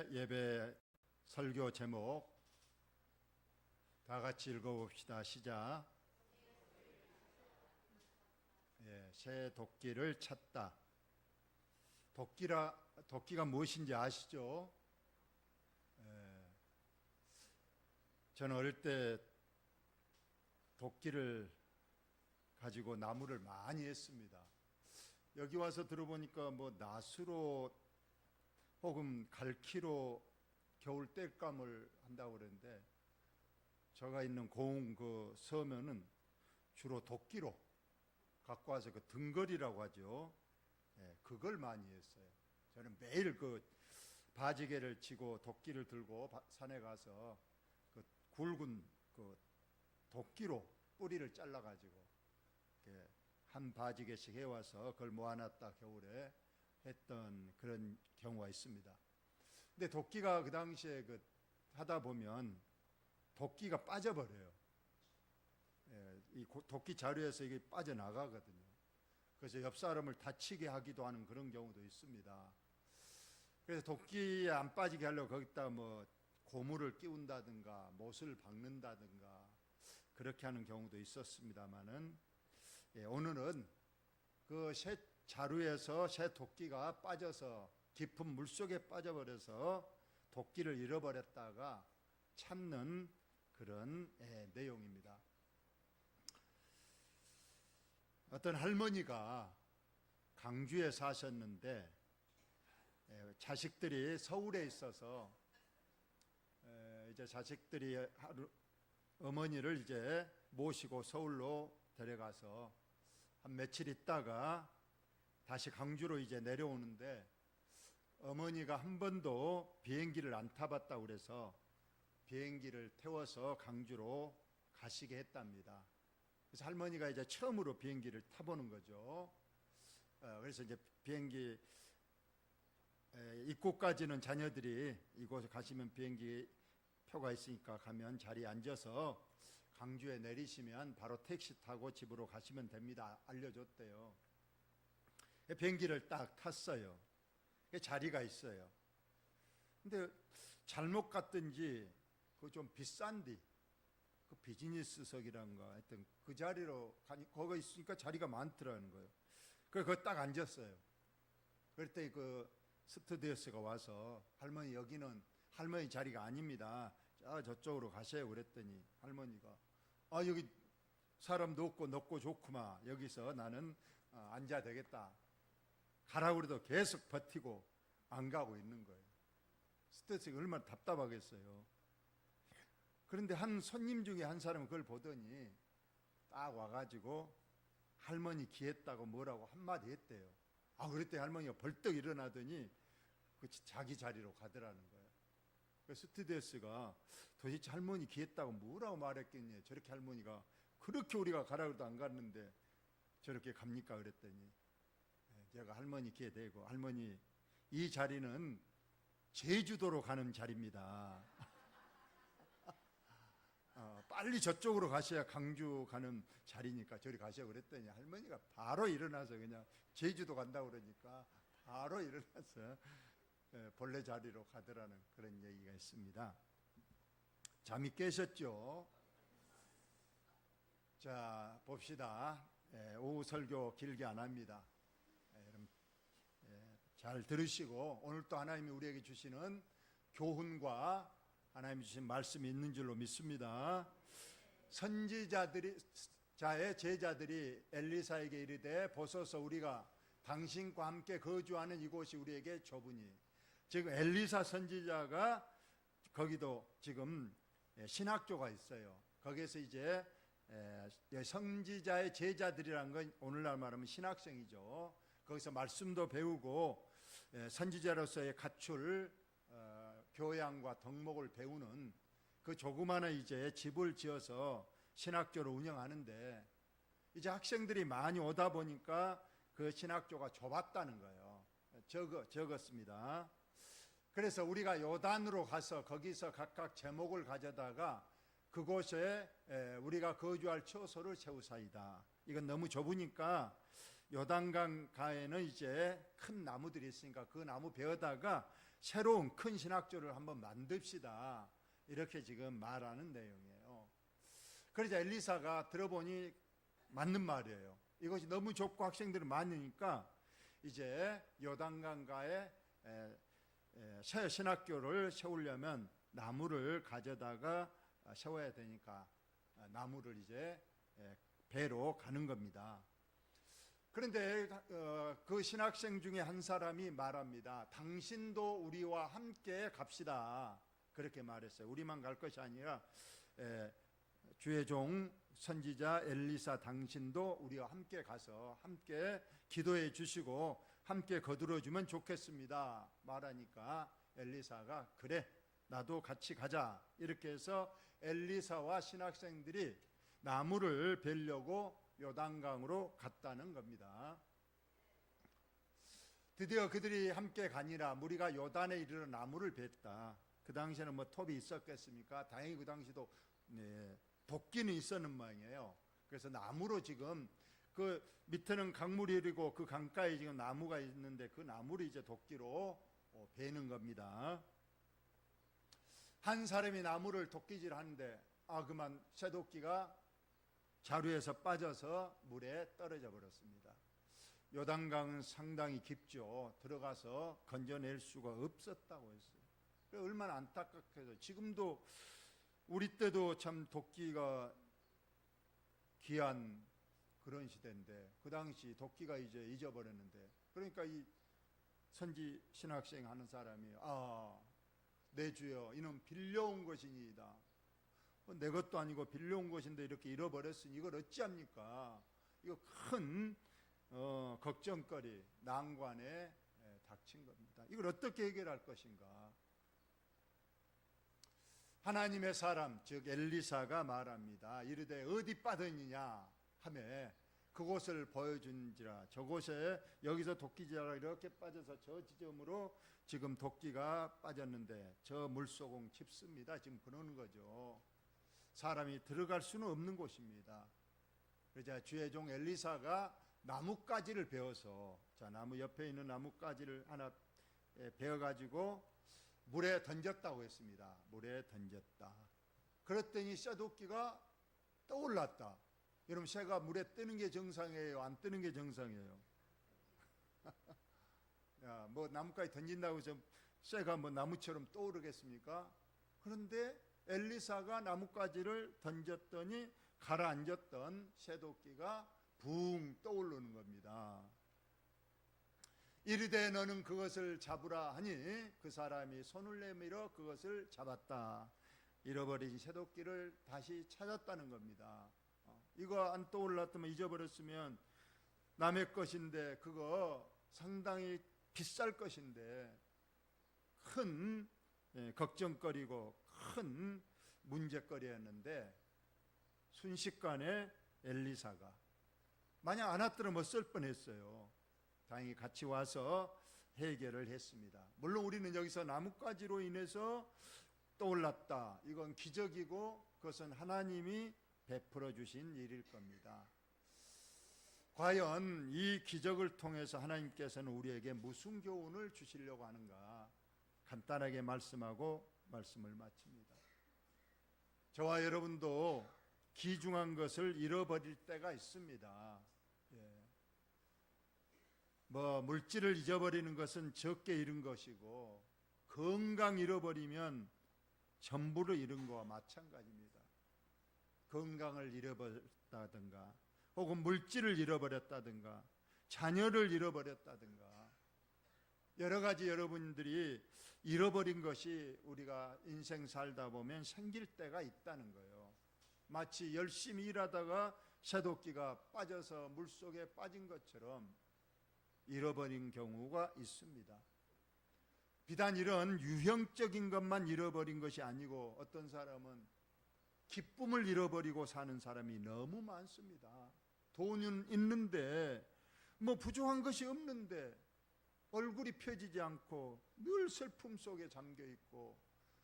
오늘의 예배 설교 제목 다 같이 읽어봅시다. 시작. 새 도끼를 찾다. 도끼가 무엇인지 아시죠? 저는 어릴 때 도끼를 가지고 나무를 많이 했습니다. 여기 와서 들어보니까 뭐 낫으로 혹은 갈퀴로 겨울 땔감을 한다고 그러는데, 제가 있는 그 서면은 주로 도끼로 갖고 와서 그 등거리라고 하죠. 그걸 많이 했어요. 저는 매일 그 바지개를 치고 도끼를 들고 산에 가서 그 굵은 그 도끼로 뿌리를 잘라가지고 한 바지개씩 해와서 그걸 모아놨다 겨울에 했던 그런 경우가 있습니다. 근데 도끼가 그 당시에 하다 보면 도끼가 빠져버려요. 이 도끼 자루에서 이게 빠져나가거든요. 그래서 옆 사람을 다치게 하기도 하는 그런 경우도 있습니다. 그래서 도끼에 안 빠지게 하려고 거기다 뭐 고무를 끼운다든가 못을 박는다든가 그렇게 하는 경우도 있었습니다만은, 오늘은 그 새 자루에서 새 도끼가 빠져서 깊은 물속에 빠져버려서 도끼를 잃어버렸다가 찾는 그런 내용입니다. 어떤 할머니가 강주에 사셨는데 자식들이 서울에 있어서 이제 자식들이 어머니를 이제 모시고 서울로 데려가서 한 며칠 있다가 다시 강주로 이제 내려오는데, 어머니가 한 번도 비행기를 안 타봤다고 그래서 비행기를 태워서 강주로 가시게 했답니다. 그래서 할머니가 이제 처음으로 비행기를 타보는 거죠. 그래서 이제 비행기 입구까지는 자녀들이 이곳에 가시면 비행기 표가 있으니까 가면 자리에 앉아서 강주에 내리시면 바로 택시 타고 집으로 가시면 됩니다. 알려줬대요. 비행기를 딱 탔어요. 자리가 있어요. 근데 잘못 갔든지 그 좀 비싼데 그 비즈니스석이란가 하여튼 그 자리로 거기 있으니까 자리가 많더라는 거예요. 그래서 거기 딱 앉았어요. 그랬더니 그 스튜디오스가 와서 할머니 여기는 할머니 자리가 아닙니다. 저쪽으로 가세요. 그랬더니 할머니가 여기 사람도 없고 높고 좋구만. 여기서 나는 앉아야 되겠다. 가라고 그래도 계속 버티고 안 가고 있는 거예요. 스트레스가 얼마나 답답하겠어요. 그런데 한 손님 중에 한 사람은 그걸 보더니 딱 와가지고 할머니 기했다고 뭐라고 한마디 했대요. 그랬더니 할머니가 벌떡 일어나더니 자기 자리로 가더라는 거예요. 그래서 스튜디오스가 도대체 할머니 기했다고 뭐라고 말했겠니? 저렇게 할머니가 그렇게 우리가 가라고 해도 안 갔는데 저렇게 갑니까? 그랬더니 제가 할머니 기회 대고, 할머니 이 자리는 제주도로 가는 자리입니다. 빨리 저쪽으로 가셔야 강주 가는 자리니까 저리 가셔. 그랬더니 할머니가 바로 일어나서 그냥 제주도 간다고 그러니까 바로 일어나서 본래 자리로 가더라는 그런 얘기가 있습니다. 잠이 깨셨죠? 자, 봅시다. 오후 설교 길게 안 합니다. 여러분 잘 들으시고, 오늘 또 하나님이 우리에게 주시는 교훈과 하나님이 주신 말씀이 있는 줄로 믿습니다. 선지자의 제자들이 엘리사에게 이르되, 보소서 우리가 당신과 함께 거주하는 이곳이 우리에게 좁으니. 지금 엘리사 선지자가 거기도 지금 신학교가 있어요. 거기에서 이제 선지자의 제자들이라는 건 오늘날 말하면 신학생이죠. 거기서 말씀도 배우고 선지자로서의 갖출 교양과 덕목을 배우는 그 조그마한 이제 집을 지어서 신학교를 운영하는데, 이제 학생들이 많이 오다 보니까 그 신학교가 좁았다는 거예요. 적었습니다. 그래서 우리가 요단으로 가서 거기서 각각 제목을 가져다가 그곳에 우리가 거주할 처소를 세우사이다. 이건 너무 좁으니까 요단강 가에는 이제 큰 나무들이 있으니까 그 나무 베어다가 새로운 큰 신학교를 한번 만듭시다. 이렇게 지금 말하는 내용이에요. 그러자 엘리사가 들어보니 맞는 말이에요. 이것이 너무 좁고 학생들이 많으니까 이제 요단강가에 신학교를 세우려면 나무를 가져다가 세워야 되니까 나무를 이제 배로 가는 겁니다. 그런데 그 신학생 중에 한 사람이 말합니다. 당신도 우리와 함께 갑시다. 그렇게 말했어요. 우리만 갈 것이 아니라 주의 종 선지자 엘리사 당신도 우리와 함께 가서 함께 기도해 주시고 함께 거들어 주면 좋겠습니다. 말하니까 엘리사가 그래 나도 같이 가자. 이렇게 해서 엘리사와 신학생들이 나무를 베려고 요단강으로 갔다는 겁니다. 드디어 그들이 함께 가니라 무리가 요단에 이르러 나무를 뱄다. 그 당시에는 뭐 톱이 있었겠습니까? 다행히 그 당시도 도끼는 있었는 모양이에요. 그래서 나무로 지금 그 밑에는 강물이 흐르고 그 강가에 지금 나무가 있는데 그 나무를 이제 도끼로 베는 겁니다. 한 사람이 나무를 도끼질 하는데 그만 쇠도끼가 자루에서 빠져서 물에 떨어져 버렸습니다. 요단강은 상당히 깊죠. 들어가서 건져낼 수가 없었다고 했어요. 얼마나 안타깝게도 지금도 우리 때도 참 도끼가 귀한 그런 시대인데 그 당시 도끼가 이제 잊어버렸는데 그러니까 이 선지 신학생 하는 사람이 내 주여 이는 빌려온 것이니이다. 내 것도 아니고 빌려온 것인데 이렇게 잃어버렸으니 이걸 어찌합니까? 이거 큰 걱정거리 난관에 닥친 겁니다. 이걸 어떻게 해결할 것인가? 하나님의 사람 즉 엘리사가 말합니다. 이르되 어디 빠졌느냐 하매 그곳을 보여준지라. 저곳에 여기서 도끼자가 이렇게 빠져서 저 지점으로 지금 도끼가 빠졌는데 저 물소공 깊습니다. 지금 그러는 거죠. 사람이 들어갈 수는 없는 곳입니다. 그러자 주의 종 엘리사가 나뭇가지를 베어서 나무 옆에 있는 나뭇가지를 하나 베어가지고 물에 던졌다고 했습니다. 물에 던졌다. 그랬더니 쇠도끼가 떠올랐다. 여러분 새가 물에 뜨는 게 정상이에요? 안 뜨는 게 정상이에요? 뭐 나뭇가지 던진다고 해서 쇠가 뭐 나무처럼 떠오르겠습니까? 그런데 엘리사가 나뭇가지를 던졌더니 가라앉았던 쇠도끼가 붕 떠오르는 겁니다. 이르되 너는 그것을 잡으라 하니 그 사람이 손을 내밀어 그것을 잡았다. 잃어버린 쇠도끼를 다시 찾았다는 겁니다. 이거 안 떠올랐다면 잊어버렸으면 남의 것인데 그거 상당히 비쌀 것인데 큰 걱정거리고 큰 문제거리였는데 순식간에 엘리사가 만약 안 왔더라면 뭐 쓸 뻔했어요. 다행히 같이 와서 해결을 했습니다. 물론 우리는 여기서 나뭇가지로 인해서 떠올랐다. 이건 기적이고 그것은 하나님이 베풀어 주신 일일 겁니다. 과연 이 기적을 통해서 하나님께서는 우리에게 무슨 교훈을 주시려고 하는가? 간단하게 말씀하고 말씀을 마칩니다. 저와 여러분도 귀중한 것을 잃어버릴 때가 있습니다. 뭐 물질을 잊어버리는 것은 적게 잃은 것이고 건강 잃어버리면 전부를 잃은 것과 마찬가지입니다. 건강을 잃어버렸다든가 혹은 물질을 잃어버렸다든가 자녀를 잃어버렸다든가 여러 가지 여러분들이 잃어버린 것이 우리가 인생 살다 보면 생길 때가 있다는 거예요. 마치 열심히 일하다가 쇠도끼가 빠져서 물속에 빠진 것처럼 잃어버린 경우가 있습니다. 비단 이런 유형적인 것만 잃어버린 것이 아니고 어떤 사람은 기쁨을 잃어버리고 사는 사람이 너무 많습니다. 돈은 있는데 뭐 부족한 것이 없는데 얼굴이 펴지지 않고 늘 슬픔 속에 잠겨 있고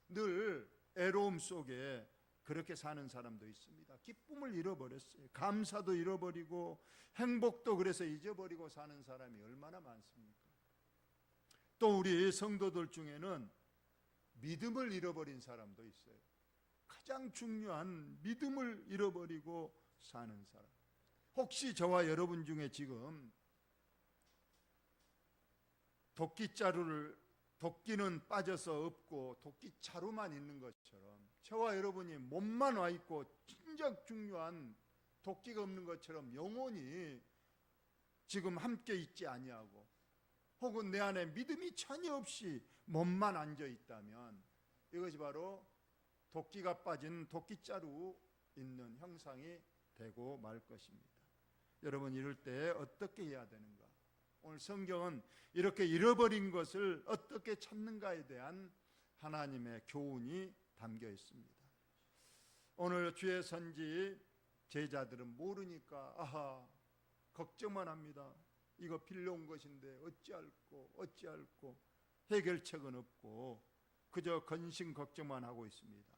늘 애로움 속에 그렇게 사는 사람도 있습니다. 기쁨을 잃어버렸어요. 감사도 잃어버리고 행복도 그래서 잊어버리고 사는 사람이 얼마나 많습니까? 또 우리 성도들 중에는 믿음을 잃어버린 사람도 있어요. 가장 중요한 믿음을 잃어버리고 사는 사람. 혹시 저와 여러분 중에 지금 도끼는 빠져서 없고 도끼자루만 있는 것처럼 저와 여러분이 몸만 와 있고 진짜 중요한 도끼가 없는 것처럼 영혼이 지금 함께 있지 아니하고 혹은 내 안에 믿음이 전혀 없이 몸만 앉아 있다면 이것이 바로 도끼가 빠진 도끼자루 있는 형상이 되고 말 것입니다. 여러분 이럴 때 어떻게 해야 되는가? 오늘 성경은 이렇게 잃어버린 것을 어떻게 찾는가에 대한 하나님의 교훈이 담겨 있습니다. 오늘 주의 선지 제자들은 모르니까 걱정만 합니다. 이거 빌려온 것인데 어찌할꼬 해결책은 없고 그저 근심 걱정만 하고 있습니다.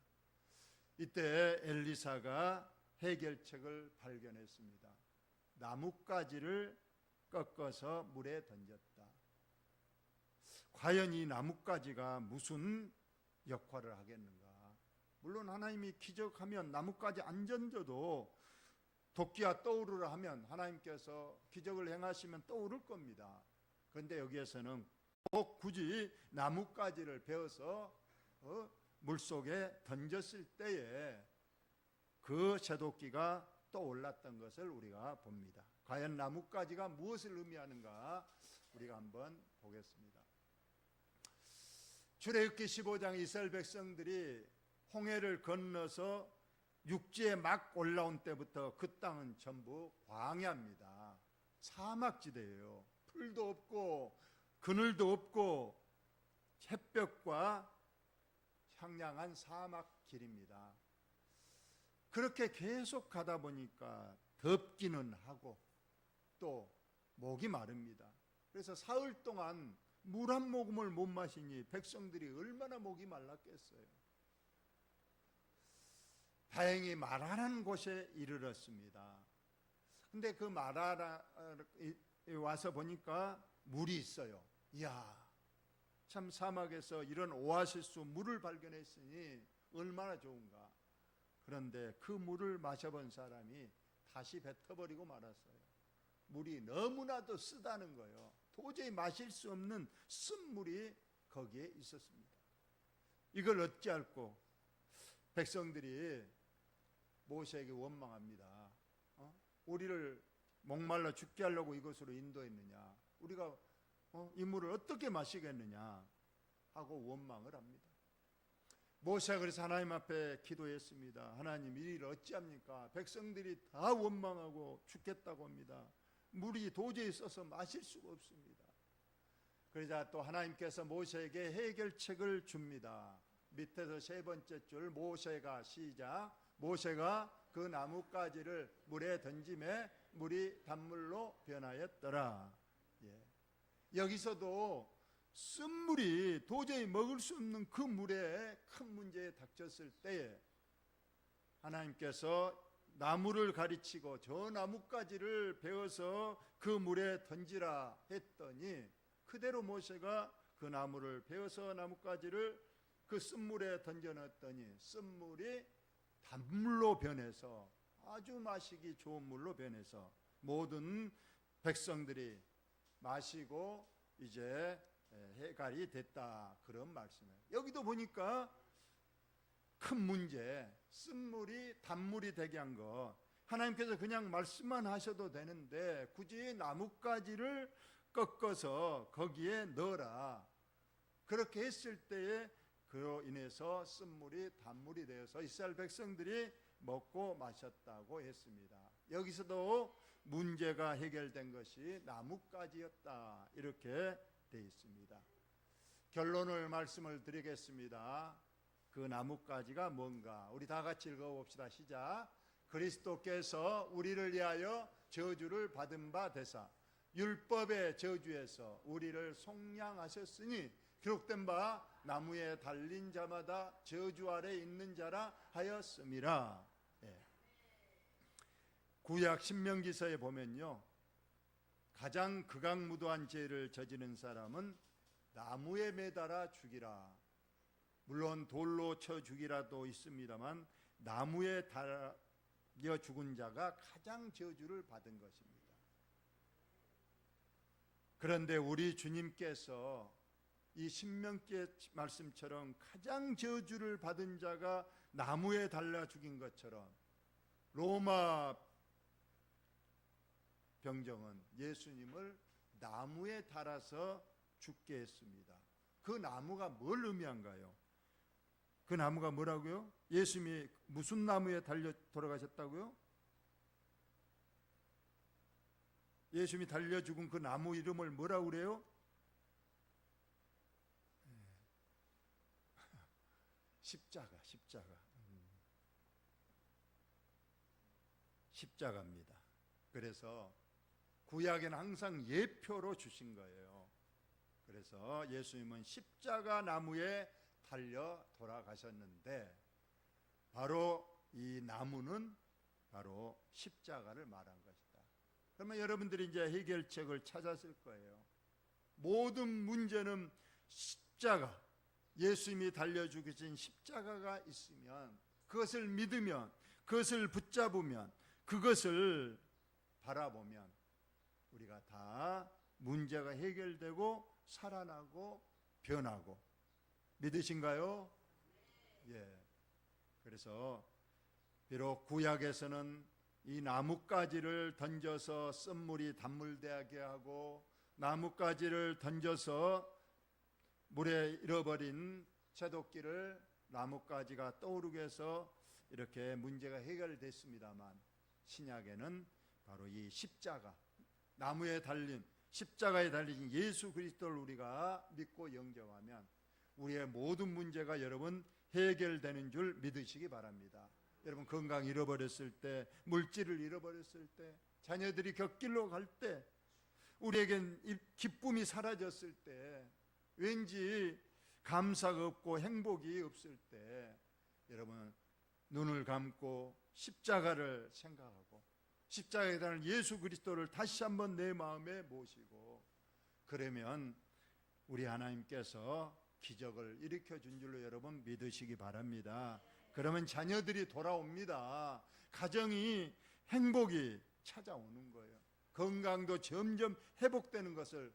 이때 엘리사가 해결책을 발견했습니다. 나뭇가지를 꺾어서 물에 던졌다. 과연 이 나뭇가지가 무슨 역할을 하겠는가? 물론 하나님이 기적하면 나뭇가지 안 던져도 도끼가 떠오르라 하면 하나님께서 기적을 행하시면 떠오를 겁니다. 그런데 여기에서는 꼭 굳이 나뭇가지를 베어서 물속에 던졌을 때에 그 쇠도끼가 떠올랐던 것을 우리가 봅니다. 과연 나뭇가지가 무엇을 의미하는가 우리가 한번 보겠습니다. 출애굽기 15장 이스라엘 백성들이 홍해를 건너서 육지에 막 올라온 때부터 그 땅은 전부 광야입니다. 사막지대예요. 풀도 없고 그늘도 없고 햇볕과 향량한 사막 길입니다. 그렇게 계속 가다 보니까 덥기는 하고 또 목이 마릅니다. 그래서 사흘 동안 물 한 모금을 못 마시니 백성들이 얼마나 목이 말랐겠어요. 다행히 마라라는 곳에 이르렀습니다. 근데 그 마라에 와서 보니까 물이 있어요. 이야, 참 사막에서 이런 오아시스 물을 발견했으니 얼마나 좋은가. 그런데 그 물을 마셔본 사람이 다시 뱉어버리고 말았어요. 물이 너무나도 쓰다는 거예요. 도저히 마실 수 없는 쓴물이 거기에 있었습니다. 이걸 어찌할꼬 백성들이 모세에게 원망합니다. 우리를 목말라 죽게 하려고 이것으로 인도했느냐, 우리가 이 물을 어떻게 마시겠느냐 하고 원망을 합니다. 모세가 그래서 하나님 앞에 기도했습니다. 하나님, 이 일을 어찌합니까? 백성들이 다 원망하고 죽겠다고 합니다. 물이 도저히 써서 마실 수가 없습니다. 그러자 또 하나님께서 모세에게 해결책을 줍니다. 밑에서 세 번째 줄 모세가 시작. 모세가 그 나뭇가지를 물에 던짐에 물이 단물로 변하였더라. 여기서도 쓴물이 도저히 먹을 수 없는 그 물에 큰 문제에 닥쳤을 때에 하나님께서 나무를 가리치고 저 나뭇가지를 베어서 그 물에 던지라 했더니 그대로 모세가 그 나무를 베어서 나뭇가지를 그 쓴물에 던져놨더니 쓴물이 단물로 변해서 아주 마시기 좋은 물로 변해서 모든 백성들이 마시고 이제 해갈이 됐다, 그런 말씀이에요. 여기도 보니까 큰 문제, 쓴물이 단물이 되게 한 거, 하나님께서 그냥 말씀만 하셔도 되는데 굳이 나뭇가지를 꺾어서 거기에 넣어라, 그렇게 했을 때에 그로 인해서 쓴물이 단물이 되어서 이스라엘 백성들이 먹고 마셨다고 했습니다. 여기서도 문제가 해결된 것이 나뭇가지였다, 이렇게 되어 있습니다. 결론을 말씀을 드리겠습니다. 그 나뭇가지가 뭔가 우리 다 같이 읽어봅시다. 시작. 그리스도께서 우리를 위하여 저주를 받은 바 되사 율법의 저주에서 우리를 속량하셨으니 기록된 바 나무에 달린 자마다 저주 아래 있는 자라 하였음이라. 구약 신명기서에 보면요, 가장 극악무도한 죄를 저지른 사람은 나무에 매달아 죽이라. 물론 돌로 쳐 죽이라도 있습니다만 나무에 달려 죽은 자가 가장 저주를 받은 것입니다. 그런데 우리 주님께서 이 신명기 말씀처럼 가장 저주를 받은 자가 나무에 달려 죽인 것처럼 로마 병정은 예수님을 나무에 달아서 죽게 했습니다. 그 나무가 뭘 의미한가요? 그 나무가 뭐라고요? 예수님이 무슨 나무에 달려 돌아가셨다고요? 예수님이 달려 죽은 그 나무 이름을 뭐라고 그래요? 십자가. 십자가입니다. 그래서 구약에는 항상 예표로 주신 거예요. 그래서 예수님은 십자가 나무에 달려 돌아가셨는데 바로 이 나무는 바로 십자가를 말한 것이다. 그러면 여러분들이 이제 해결책을 찾았을 거예요. 모든 문제는 십자가, 예수님이 달려 죽으신 십자가가 있으면, 그것을 믿으면, 그것을 붙잡으면, 그것을 바라보면 우리가 다 문제가 해결되고 살아나고 변하고, 믿으신가요? 예. 그래서 비록 구약에서는 이 나뭇가지를 던져서 쓴물이 단물되게 하고 나뭇가지를 던져서 물에 잃어버린 채도끼를 나뭇가지가 떠오르게 해서 이렇게 문제가 해결됐습니다만, 신약에는 바로 이 십자가, 나무에 달린 십자가에 달린 예수 그리스도를 우리가 믿고 영접하면 우리의 모든 문제가 여러분 해결되는 줄 믿으시기 바랍니다. 여러분 건강 잃어버렸을 때, 물질을 잃어버렸을 때, 자녀들이 곁길로 갈 때, 우리에겐 기쁨이 사라졌을 때, 왠지 감사가 없고 행복이 없을 때, 여러분 눈을 감고 십자가를 생각하고 십자가에 달린 예수 그리스도를 다시 한번 내 마음에 모시고, 그러면 우리 하나님께서 기적을 일으켜 준 줄로 여러분 믿으시기 바랍니다. 그러면 자녀들이 돌아옵니다. 가정이, 행복이 찾아오는 거예요. 건강도 점점 회복되는 것을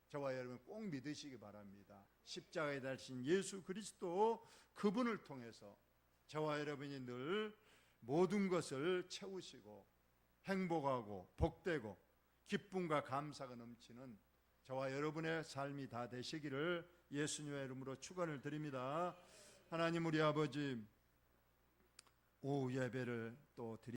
저와 여러분 꼭 믿으시기 바랍니다. 십자가에 달리신 예수 그리스도, 그분을 통해서 저와 여러분이 늘 모든 것을 채우시고 행복하고 복되고 기쁨과 감사가 넘치는 저와 여러분의 삶이 다 되시기를 예수님의 이름으로 축원을 드립니다. 하나님, 우리 아버지, 오후 예배를 또 드리